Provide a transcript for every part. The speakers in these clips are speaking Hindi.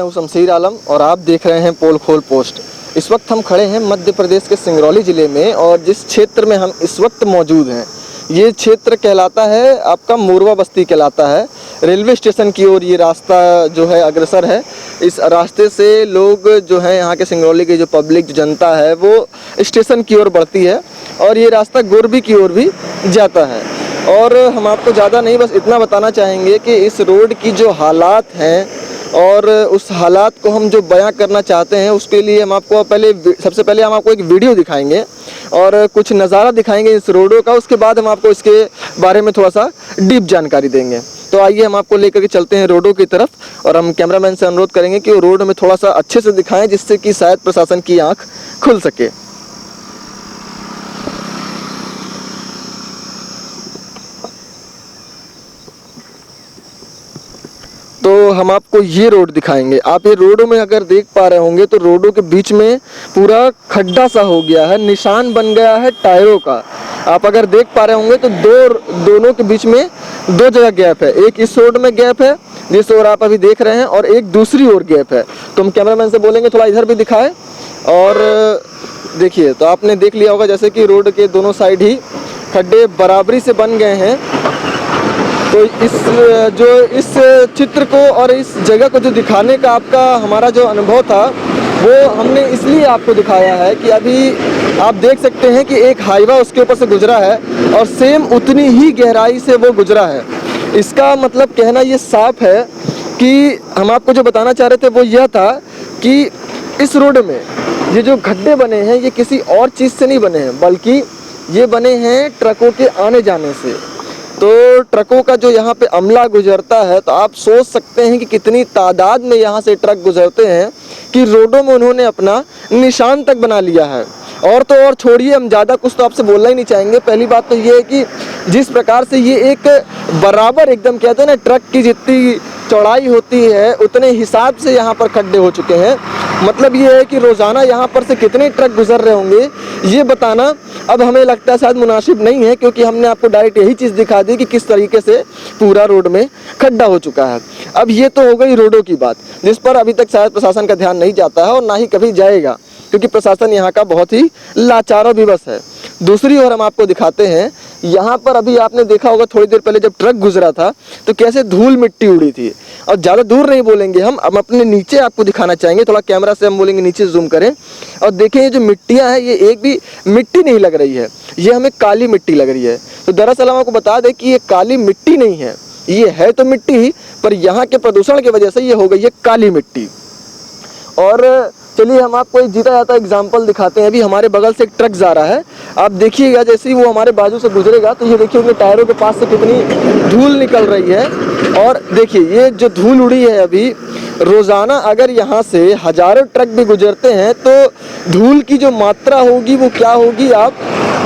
हूं शमशीर आलम और आप देख रहे हैं पोल खोल पोस्ट। इस वक्त हम खड़े हैं मध्य प्रदेश के सिंगरौली ज़िले में और जिस क्षेत्र में हम इस वक्त मौजूद हैं ये क्षेत्र कहलाता है आपका मोरवा बस्ती कहलाता है। रेलवे स्टेशन की ओर ये रास्ता जो है अग्रसर है। इस रास्ते से लोग जो है यहाँ के सिंगरौली की जो पब्लिक जो जनता है वो स्टेशन की ओर बढ़ती है और ये रास्ता गोरबी की ओर भी जाता है। और हम आपको ज़्यादा नहीं बस इतना बताना चाहेंगे कि इस रोड की जो हालात हैं और उस हालात को हम जो बयां करना चाहते हैं उसके लिए हम आपको सबसे पहले हम आपको एक वीडियो दिखाएंगे और कुछ नज़ारा दिखाएंगे इस रोडों का। उसके बाद हम आपको इसके बारे में थोड़ा सा डीप जानकारी देंगे। तो आइए हम आपको लेकर के चलते हैं रोडों की तरफ और हम कैमरामैन से अनुरोध करेंगे कि वो रोड में थोड़ा सा अच्छे से दिखाएं जिससे कि शायद प्रशासन की आँख खुल सके। तो हम आपको ये रोड दिखाएंगे। आप ये रोडों में अगर देख पा रहे होंगे तो रोडों के बीच में पूरा खड्डा सा हो गया है, निशान बन गया है टायरों का। आप अगर देख पा रहे होंगे तो दोनों के बीच में दो जगह गैप है। एक इस रोड में गैप है जिस ओर आप अभी देख रहे हैं और एक दूसरी ओर गैप है। तो हम कैमरामैन से बोलेंगे थोड़ा इधर भी दिखाए। और देखिए तो आपने देख लिया होगा जैसे कि रोड के दोनों साइड ही खड्डे बराबरी से बन गए हैं। तो इस चित्र को और इस जगह को जो दिखाने का आपका हमारा जो अनुभव था वो हमने इसलिए आपको दिखाया है कि अभी आप देख सकते हैं कि एक हाईवा उसके ऊपर से गुजरा है और सेम उतनी ही गहराई से वो गुजरा है। इसका मतलब कहना ये साफ है कि हम आपको जो बताना चाह रहे थे वो यह था कि इस रोड में ये जो गड्ढे बने हैं ये किसी और चीज़ से नहीं बने हैं बल्कि ये बने हैं ट्रकों के आने जाने से। तो ट्रकों का जो यहाँ पे अमला गुजरता है तो आप सोच सकते हैं कि कितनी तादाद में यहाँ से ट्रक गुजरते हैं कि रोडों में उन्होंने अपना निशान तक बना लिया है। और तो और छोड़िए, हम ज़्यादा कुछ तो आपसे बोलना ही नहीं चाहेंगे। पहली बात तो ये है कि जिस प्रकार से ये एक बराबर एकदम कहते हैं ना ट्रक की जितनी चौड़ाई होती है उतने हिसाब से यहाँ पर खड्डे हो चुके हैं। मतलब ये है कि रोज़ाना यहाँ पर से कितने ट्रक गुजर रहे होंगे ये बताना अब हमें लगता है शायद मुनासिब नहीं है, क्योंकि हमने आपको डायरेक्ट यही चीज़ दिखा दी कि किस तरीके से पूरा रोड में खड्डा हो चुका है। अब ये तो हो गई रोडों की बात जिस पर अभी तक शायद प्रशासन का ध्यान नहीं जाता है और ना ही कभी जाएगा, क्योंकि प्रशासन यहाँ का बहुत ही लाचार विवश है। दूसरी ओर हम आपको दिखाते हैं यहाँ पर अभी आपने देखा होगा थोड़ी देर पहले जब ट्रक गुजरा था तो कैसे धूल मिट्टी उड़ी थी। और ज़्यादा दूर नहीं बोलेंगे, हम अपने नीचे आपको दिखाना चाहेंगे। थोड़ा कैमरा से हम बोलेंगे नीचे जूम करें और देखें ये जो मिट्टियाँ हैं ये एक भी मिट्टी नहीं लग रही है, ये हमें काली मिट्टी लग रही है। तो दरअसल हम आपको बता दें कि ये काली मिट्टी नहीं है, ये है तो मिट्टी ही, पर यहाँ के प्रदूषण की वजह से ये हो गई है काली मिट्टी। और चलिए हम आपको एक जीता जाता एग्जाम्पल दिखाते हैं। अभी हमारे बगल से एक ट्रक जा रहा है, आप देखिएगा जैसे ही वो हमारे बाजू से गुजरेगा तो ये देखिए उनके टायरों के पास से कितनी धूल निकल रही है। और देखिए ये जो धूल उड़ी है अभी, रोज़ाना अगर यहाँ से हज़ारों ट्रक भी गुजरते हैं तो धूल की जो मात्रा होगी वो क्या होगी आप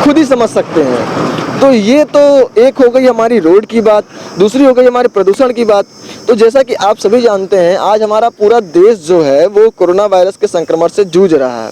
खुद ही समझ सकते हैं। तो ये तो एक हो गई हमारी रोड की बात, दूसरी हो गई हमारे प्रदूषण की बात। तो जैसा कि आप सभी जानते हैं आज हमारा पूरा देश जो है वो कोरोना वायरस के संक्रमण से जूझ रहा है।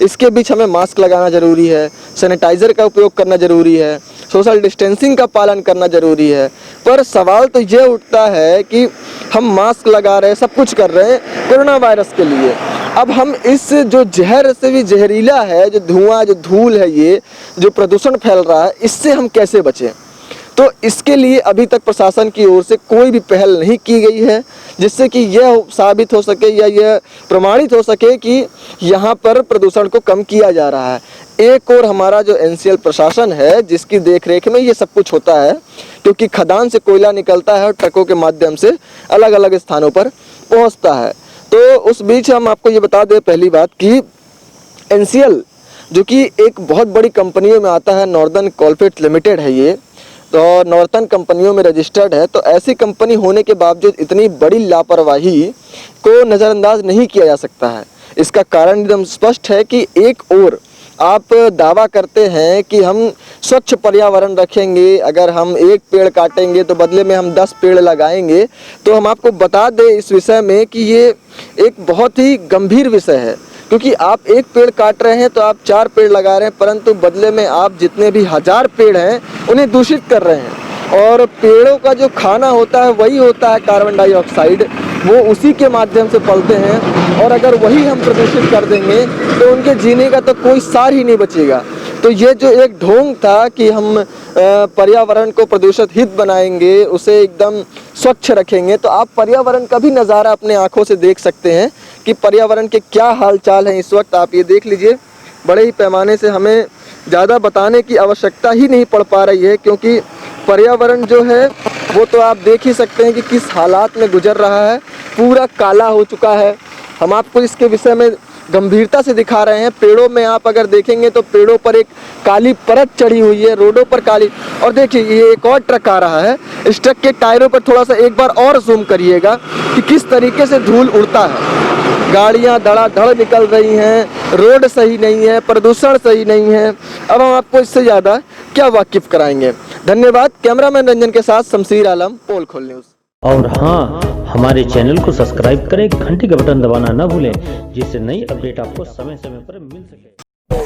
इसके बीच हमें मास्क लगाना ज़रूरी है, सैनिटाइज़र का उपयोग करना ज़रूरी है, सोशल डिस्टेंसिंग का पालन करना ज़रूरी है। पर सवाल तो ये उठता है कि हम मास्क लगा रहे हैं, सब कुछ कर रहे हैं कोरोना वायरस के लिए, अब हम इस जो जहर से भी जहरीला है जो धुआं जो धूल है ये जो प्रदूषण फैल रहा है इससे हम कैसे बचें। तो इसके लिए अभी तक प्रशासन की ओर से कोई भी पहल नहीं की गई है जिससे कि यह साबित हो सके या यह प्रमाणित हो सके कि यहाँ पर प्रदूषण को कम किया जा रहा है। एक और हमारा जो एनसीएल प्रशासन है जिसकी देखरेख में ये सब कुछ होता है, क्योंकि खदान से कोयला निकलता है और ट्रकों के माध्यम से अलग अलग स्थानों पर पहुँचता है। तो उस बीच हम आपको ये बता दें पहली बात कि एनसीएल जो कि एक बहुत बड़ी कंपनियों में आता है, नॉर्दर्न कोलफील्ड्स लिमिटेड है ये, तो नॉर्थन कंपनियों में रजिस्टर्ड है। तो ऐसी कंपनी होने के बावजूद इतनी बड़ी लापरवाही को नज़रअंदाज नहीं किया जा सकता है। इसका कारण एकदम स्पष्ट है कि एक ओर आप दावा करते हैं कि हम स्वच्छ पर्यावरण रखेंगे, अगर हम एक पेड़ काटेंगे तो बदले में हम 10 पेड़ लगाएंगे। तो हम आपको बता दें इस विषय में कि ये एक बहुत ही गंभीर विषय है, क्योंकि आप एक पेड़ काट रहे हैं तो आप 4 पेड़ लगा रहे हैं, परंतु बदले में आप जितने भी 1000 पेड़ हैं उन्हें दूषित कर रहे हैं। और पेड़ों का जो खाना होता है वही होता है कार्बन डाइऑक्साइड, वो उसी के माध्यम से पलते हैं, और अगर वही हम प्रदूषित कर देंगे तो उनके जीने का तो कोई सार ही नहीं बचेगा। तो ये जो एक ढोंग था कि हम पर्यावरण को प्रदूषित हित बनाएंगे, उसे एकदम स्वच्छ रखेंगे, तो आप पर्यावरण का भी नज़ारा अपने आँखों से देख सकते हैं कि पर्यावरण के क्या हाल चाल हैं इस वक्त। आप ये देख लीजिए, बड़े ही पैमाने से हमें ज़्यादा बताने की आवश्यकता ही नहीं पड़ पा रही है, क्योंकि पर्यावरण जो है वो तो आप देख ही सकते हैं कि किस हालात में गुजर रहा है, पूरा काला हो चुका है। हम आपको इसके विषय में गंभीरता से दिखा रहे हैं। पेड़ों में आप अगर देखेंगे तो पेड़ों पर एक काली परत चढ़ी हुई है, रोडों पर काली। और देखिए ये एक और ट्रक आ रहा है, इस ट्रक के टायरों पर थोड़ा सा एक बार और जूम करिएगा कि किस तरीके से धूल उड़ता है। गाड़ियां धड़ाधड़ निकल रही हैं, रोड सही नहीं है, प्रदूषण सही नहीं है। अब हम आपको इससे ज़्यादा क्या वाकिफ कराएंगे। धन्यवाद। कैमरामैन रंजन के साथ शमशीर आलम, पोल खोल न्यूज़। और हाँ, हमारे चैनल को सब्सक्राइब करें, घंटी का बटन दबाना ना भूलें, जिससे नई अपडेट आपको समय समय पर मिल सके।